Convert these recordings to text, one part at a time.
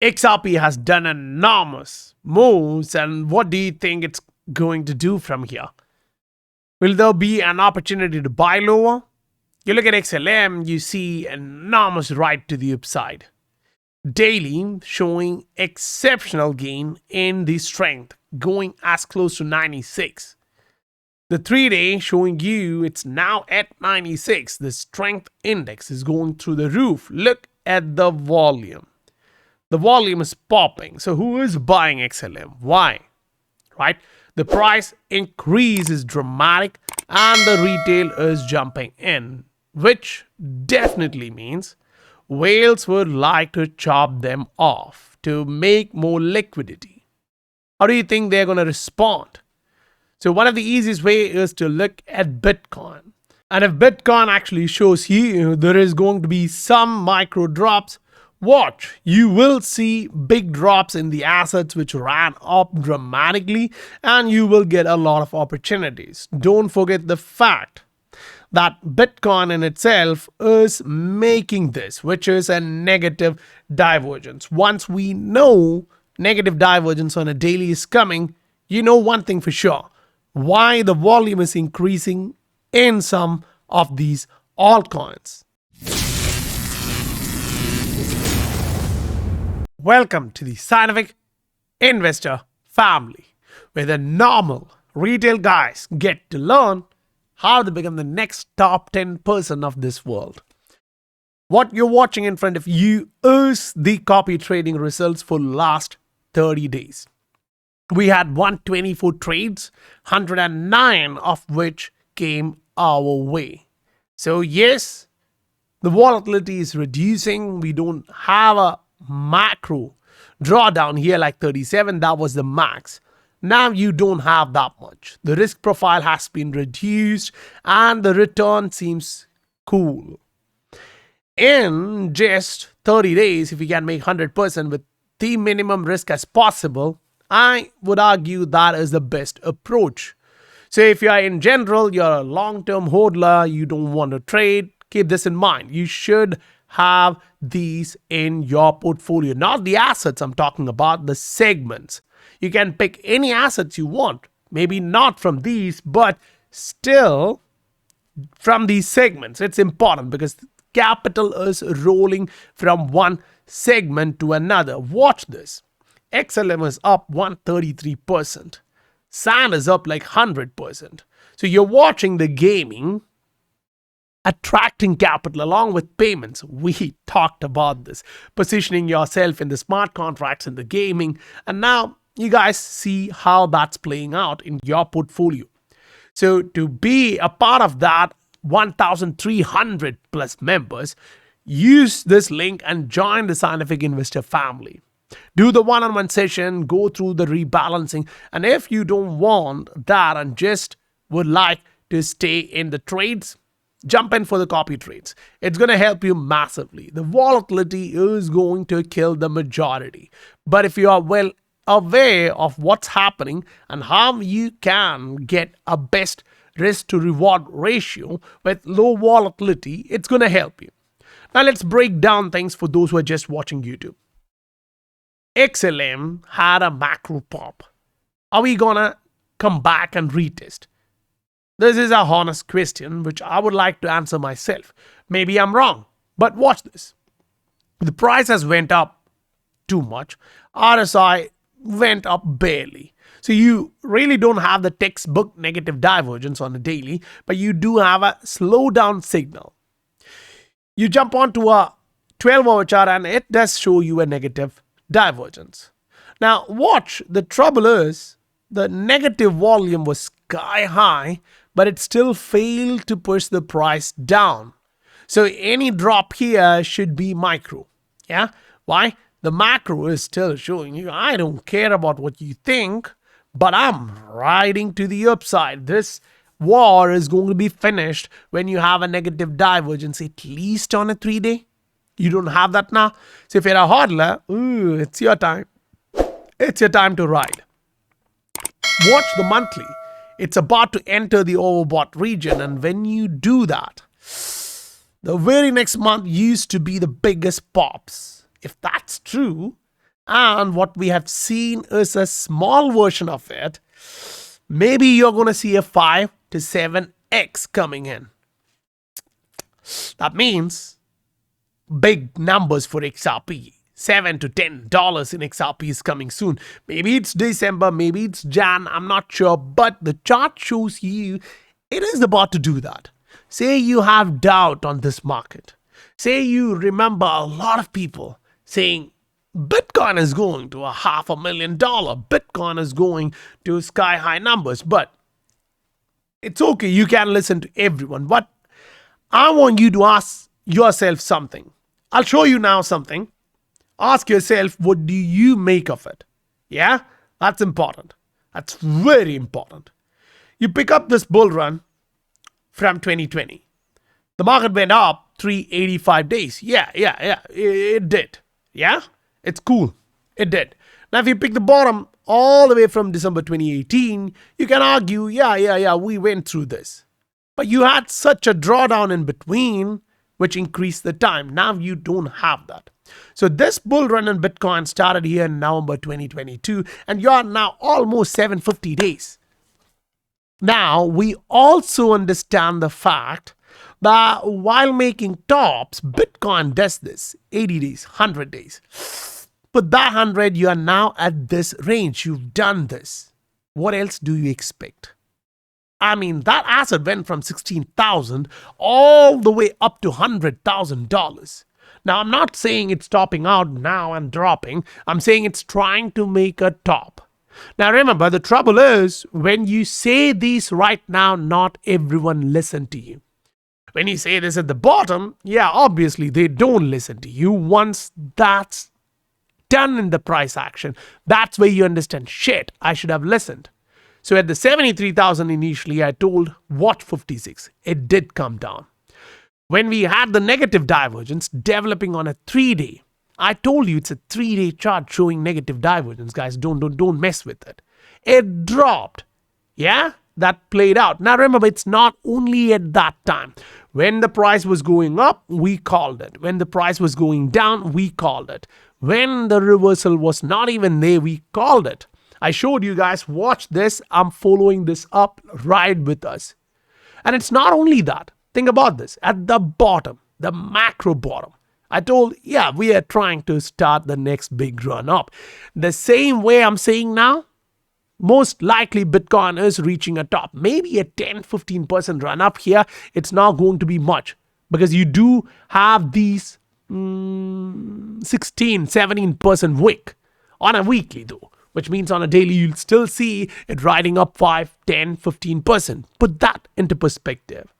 XRP has done enormous moves, and what do you think it's going to do from here? Will there be an opportunity to buy lower? You look at XLM, you see enormous ride to the upside. Daily showing exceptional gain in the strength, going as close to 96. The 3-day showing you it's now at 96. The strength index is going through the roof. Look at the volume. The volume is popping. So who is buying XLM? Why? Right? The price increase is dramatic and the retail is jumping in, which definitely means whales would like to chop them off to make more liquidity. How do you think they're going to respond? So one of the easiest way is to look at Bitcoin. And if Bitcoin actually shows you there is going to be some micro drops, watch, you will see big drops in the assets which ran up dramatically, and you will get a lot of opportunities. Don't forget the fact that Bitcoin in itself is making this, which is a negative divergence. Once we know negative divergence on a daily is coming, you know one thing for sure: why the volume is increasing in some of these altcoins. Welcome to the Scientific Investor family, where the normal retail guys get to learn how to become the next top 10% of this world. What you're watching in front of you is the copy trading results for last 30 days. We had 124 trades, 109 of which came our way. So yes, the volatility is reducing. We don't have a macro drawdown here like 37. That was the max. Now you don't have that much. The risk profile has been reduced and the return seems cool. In just 30 days, if we can make 100% with the minimum risk as possible, I would argue that is the best approach. So if you are in general, you're a long-term hodler, you don't want to trade, keep this in mind. You should have these in your portfolio, not the assets I'm talking about, the segments. You can pick any assets you want, maybe not from these, but still from these segments. It's important because capital is rolling from one segment to another. Watch this. XLM is up 133%. Sand is up like 100%. So you're watching the gaming attracting capital along with payments. We talked about this, positioning yourself in the smart contracts in the gaming, and now you guys see how that's playing out in your portfolio. So to be a part of that 1,300 plus members, use this link and join the Scientific Investor family. Do the one-on-one session, go through the rebalancing, and if you don't want that and just would like to stay in the trades, jump in for the copy trades. It's going to help you massively. The volatility is going to kill the majority. But if you are well aware of what's happening and how you can get a best risk to reward ratio with low volatility, it's going to help you. Now let's break down things for those who are just watching YouTube. XLM had a macro pop. Are we going to come back and retest? This is a honest question which I would like to answer myself. Maybe I'm wrong, but watch this. The price has went up too much. RSI went up barely. So you really don't have the textbook negative divergence on a daily, but you do have a slowdown signal. You jump onto a 12-hour chart and it does show you a negative divergence. Now watch, the trouble is the negative volume was sky high, but it still failed to push the price down. So any drop here should be micro. Yeah? Why? The macro is still showing you, I don't care about what you think, but I'm riding to the upside. This war is going to be finished when you have a negative divergence, at least on a 3-day. You don't have that now. So if you're a hodler, it's your time. It's your time to ride. Watch the monthly. It's about to enter the overbought region, and when you do that, the very next month used to be the biggest pops. If that's true, And what we have seen is a small version of it. Maybe you're going to see a 5 to 7x coming in. That means big numbers for XRP. $7 to $10 in XRP is coming soon. Maybe it's December, maybe it's Jan, I'm not sure. But the chart shows you it is about to do that. Say you have doubt on this market. Say you remember a lot of people saying Bitcoin is going to $500,000. Bitcoin is going to sky high numbers. But it's okay. You can listen to everyone. But I want you to ask yourself something. I'll show you now something. Ask yourself, what do you make of it? Yeah, that's important. That's very important. You pick up this bull run from 2020. The market went up 385 days. Yeah, it did. Yeah, it's cool. It did. Now, if you pick the bottom all the way from December 2018, you can argue, yeah, we went through this. But you had such a drawdown in between, which increased the time. Now you don't have that. So this bull run in Bitcoin started here in November 2022, and you are now almost 750 days. Now, we also understand the fact that while making tops, Bitcoin does this 80 days, 100 days. But that 100, you are now at this range. You've done this. What else do you expect? I mean, that asset went from 16,000 all the way up to $100,000. Now, I'm not saying it's topping out now and dropping. I'm saying it's trying to make a top. Now, remember, the trouble is when you say these right now, not everyone listen to you. When you say this at the bottom, yeah, obviously they don't listen to you. Once that's done in the price action, that's where you understand, shit, I should have listened. So at the 73,000 initially, I told what 56. It did come down. When we had the negative divergence developing on a 3-day, I told you it's a 3-day chart showing negative divergence, guys. Don't mess with it. It dropped. Yeah, that played out. Now remember, it's not only at that time. When the price was going up, we called it. When the price was going down, we called it. When the reversal was not even there, we called it. I showed you guys, watch this. I'm following this up. Ride with us. And it's not only that. Think about this. At the bottom, the macro bottom, I told, yeah, we are trying to start the next big run up. The same way I'm saying now, most likely Bitcoin is reaching a top. Maybe a 10-15% run up here. It's not going to be much because you do have these 16-17% wick on a weekly though, which means on a daily you'll still see it riding up 5, 10, 15%. Put that into perspective.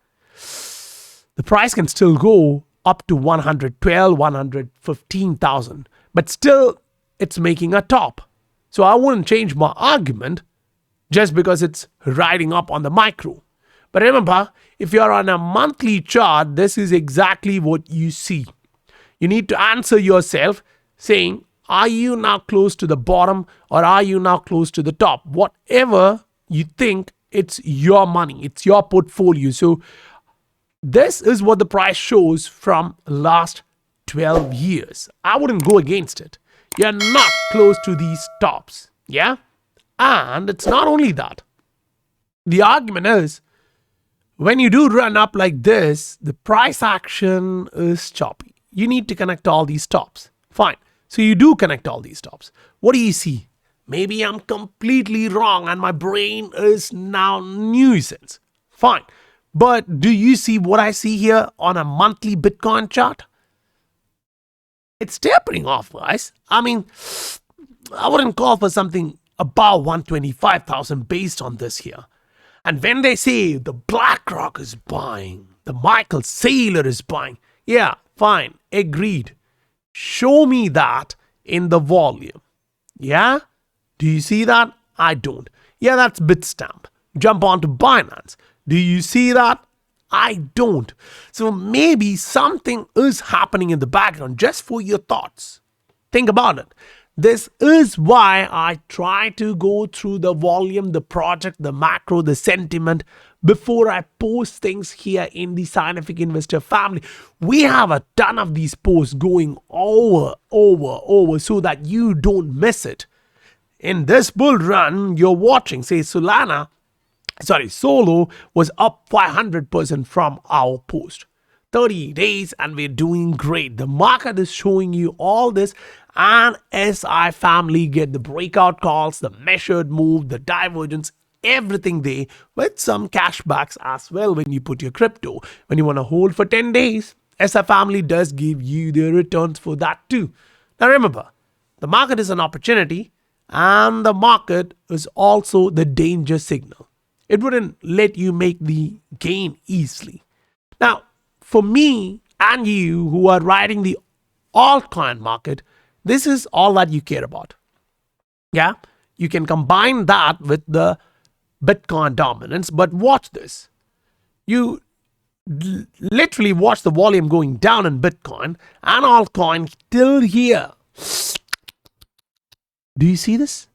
The price can still go up to 112, 115,000, but still it's making a top. So I wouldn't change my argument just because it's riding up on the micro. But remember, if you're on a monthly chart, this is exactly what you see. You need to answer yourself saying, are you now close to the bottom or are you now close to the top? Whatever you think, it's your money, it's your portfolio. So this is what the price shows from last 12 years. I wouldn't go against it. You're not close to these tops. Yeah? And it's not only that. The argument is, when you do run up like this, the price action is choppy. You need to connect all these tops. Fine. So you do connect all these tops. What do you see? Maybe I'm completely wrong and my brain is now nuisance. Fine. But do you see what I see here on a monthly Bitcoin chart? It's tapering off, guys. I mean, I wouldn't call for something above 125,000 based on this here. And when they say the BlackRock is buying, the Michael Saylor is buying, yeah, fine, agreed. Show me that in the volume. Yeah? Do you see that? I don't. Yeah, that's Bitstamp. Jump onto Binance. Do you see that? I don't. So maybe something is happening in the background just for your thoughts. Think about it. This is why I try to go through the volume, the project, the macro, the sentiment before I post things here in the Scientific Investor family. We have a ton of these posts going over so that you don't miss it. In this bull run you're watching, say Solo was up 500% from our post. 30 days and we're doing great. The market is showing you all this, and SI family get the breakout calls, the measured move, the divergence, everything there, with some cashbacks as well when you put your crypto. When you want to hold for 10 days, SI family does give you the returns for that too. Now remember, the market is an opportunity and the market is also the danger signal. It wouldn't let you make the gain easily. Now, for me and you who are riding the altcoin market, this is all that you care about. Yeah, you can combine that with the Bitcoin dominance, but watch this. You literally watch the volume going down in Bitcoin and altcoin till here. Do you see this?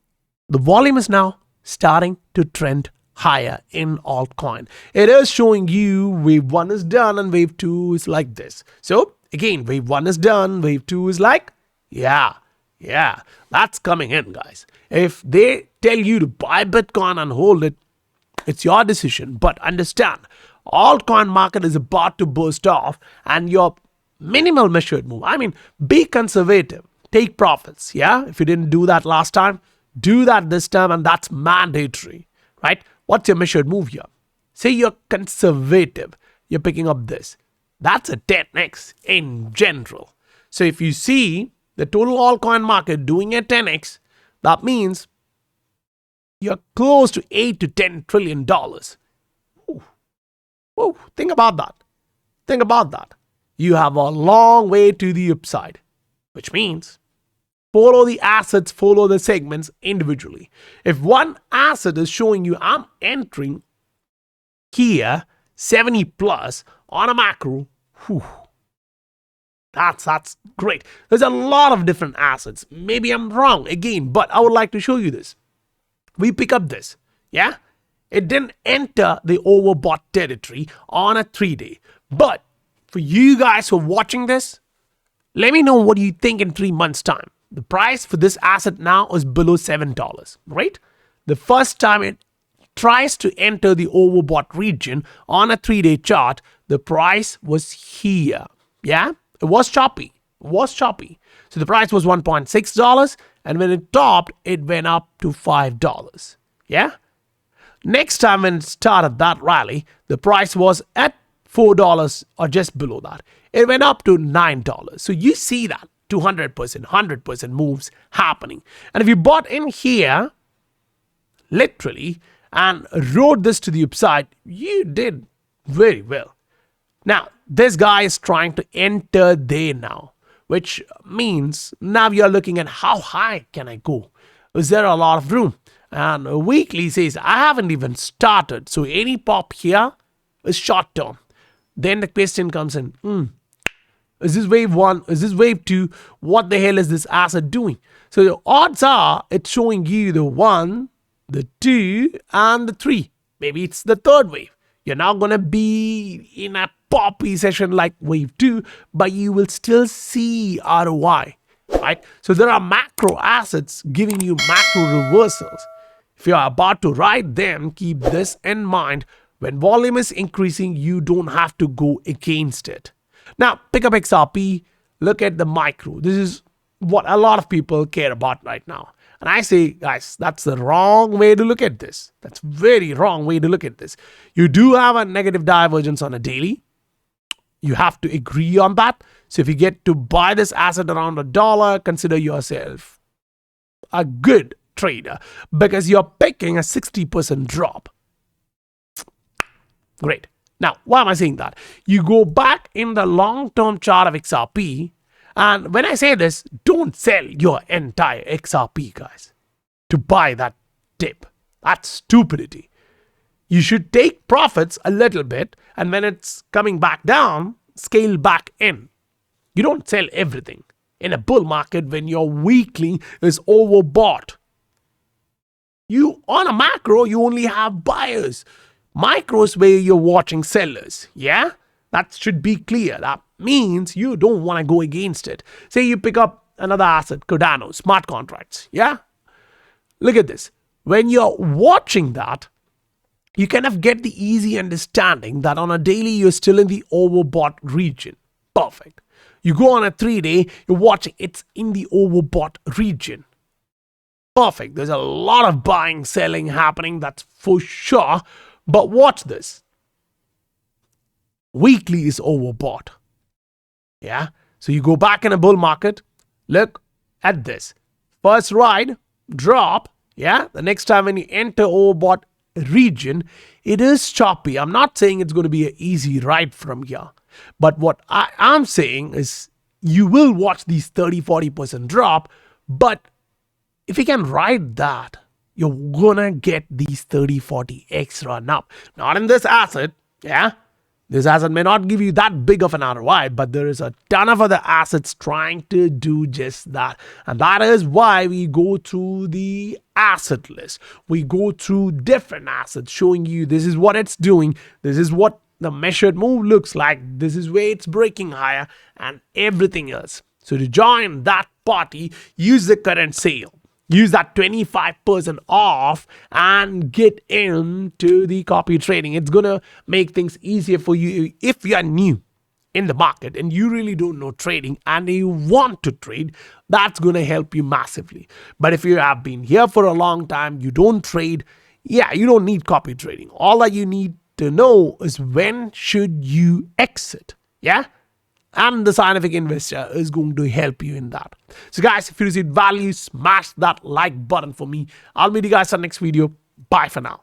The volume is now starting to trend higher in altcoin. It is showing you wave 1 is done and wave 2 is like this. So again, wave 1 is done, wave 2 is like, yeah, that's coming in, guys. If they tell you to buy Bitcoin and hold it, it's your decision. But understand, altcoin market is about to burst off and your minimal measured move. I mean, be conservative, take profits. Yeah, if you didn't do that last time, do that this time, and that's mandatory, right? What's your measured move here? Say you're conservative, you're picking up this. That's a 10x in general. So if you see the total altcoin market doing a 10x, that means you're close to $8 to $10 trillion. Whoa, think about that. Think about that. You have a long way to the upside, which means follow the assets, follow the segments individually. If one asset is showing you I'm entering here 70 plus on a macro, that's great. There's a lot of different assets. Maybe I'm wrong again, but I would like to show you this. We pick up this, yeah? It didn't enter the overbought territory on a 3-day. But for you guys who are watching this, let me know what you think in 3 months' time. The price for this asset now is below $7, right? The first time it tries to enter the overbought region on a 3-day chart, the price was here. Yeah, it was choppy. So the price was $1.6, and when it topped, it went up to $5. Yeah. Next time when it started that rally, the price was at $4 or just below that. It went up to $9. So you see that 200%, 100% moves happening. And if you bought in here, literally, and rode this to the upside, you did very well. Now, this guy is trying to enter there now, which means now you're looking at how high can I go? Is there a lot of room? And weekly says, I haven't even started. So any pop here is short term. Then the question comes in, is this wave 1? Is this wave 2? What the hell is this asset doing? So the odds are it's showing you the 1, the 2, and the 3. Maybe it's the third wave. You're now going to be in a poppy session like wave 2, but you will still see ROI, right? So there are macro assets giving you macro reversals. If you're about to ride them, keep this in mind. When volume is increasing, you don't have to go against it. Now, pick up XRP, look at the micro. This is what a lot of people care about right now. And I say, guys, that's the wrong way to look at this. That's very wrong way to look at this. You do have a negative divergence on a daily. You have to agree on that. So if you get to buy this asset around $1, consider yourself a good trader because you're picking a 60% drop. Great. Now, why am I saying that? You go back in the long-term chart of XRP, and when I say this, don't sell your entire XRP, guys, to buy that dip. That's stupidity. You should take profits a little bit, and when it's coming back down, scale back in. You don't sell everything in a bull market when your weekly is overbought. You, on a macro, you only have buyers. Micros where you're watching sellers. Yeah, that should be clear. That means you don't want to go against it. Say you pick up another asset, Cardano, smart contracts. Yeah, look at this. When you're watching that, you kind of get the easy understanding that on a daily you're still in the overbought region. Perfect. You go on a 3-day, you're watching, it's in the overbought region. Perfect. There's a lot of buying, selling happening, that's for sure. But watch this. Weekly is overbought. Yeah. So you go back in a bull market, look at this. First ride, drop. Yeah. The next time when you enter overbought region, it is choppy. I'm not saying it's going to be an easy ride from here. But what I am saying is you will watch these 30-40% drop. But if you can ride that, you're going to get these 30-40 extra now. Not in this asset. Yeah. This asset may not give you that big of an ROI, but there is a ton of other assets trying to do just that. And that is why we go through the asset list. We go through different assets, showing you this is what it's doing. This is what the measured move looks like. This is where it's breaking higher and everything else. So to join that party, use the current sale. Use that 25% off and get into the copy trading. It's going to make things easier for you if you are new in the market and you really don't know trading and you want to trade. That's going to help you massively. But if you have been here for a long time, you don't trade, yeah, you don't need copy trading. All that you need to know is when should you exit. Yeah. And the Scientific Investor is going to help you in that. So guys, if you received value, smash that like button for me. I'll meet you guys on the next video. Bye for now.